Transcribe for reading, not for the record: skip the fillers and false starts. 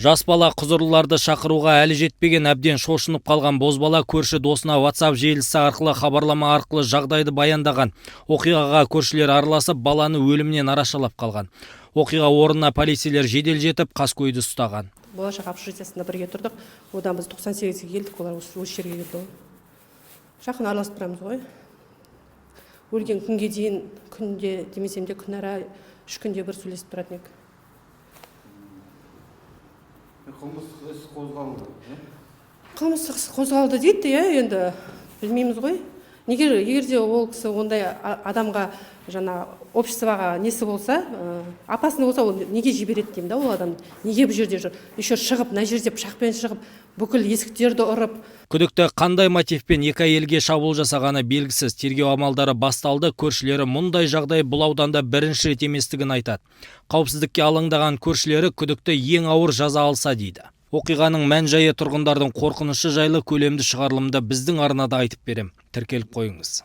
Жас бала құзырлыларды шақыруға әлі жетпеген әбден шошынып қалған бозбала көрші досына WhatsApp желісі арқылы хабарлама арқылы жағдайды баяндаған. Оқиғаға көршілер араласып, баланы өлімнен арашалап қалған. Оқиға орнына полицейлер жедел жетіп, қаскөйді ұстаған. Болашақ общежитиясында бірге тұрдық. Одан біз 98-ге келдік, олар осы жерге келді. Жақын араласып тұрамыз ғой. Өлген күнге дейін, күнде демесем де күн ара 3 күнде бір сөйлесіп тұратын едік. Қылмыстық іс қозғалды. Қылмыстық іс қозғалды дейді, енді білмейміз ғой. Егер де ол кісі ондай адамға жаңа обществоға несі болса, апасында болса, ол неге жібереді деймін да, ол адам неге бұл жерде жүр? Еще шығып, мына жерде пышақпен шығып, бүкіл есіктерді ұрып. Күдікті қандай мотивпен екі әйелге шабуыл жасағаны белгісіз. Тергеу амалдары басталды. Көршілері мұндай жағдай бұл ауданда бірінші рет еместігін айтады. Қауіпсіздікке алаңдаған көршілері күдікті ең ауыр жаза алса дейді. Оқиғаның мән-жайы, тұрғындардың қорқынышы жайлы көлемді шығарылымда біздің арнада айтып берем. Тіркеліп қойыңыз.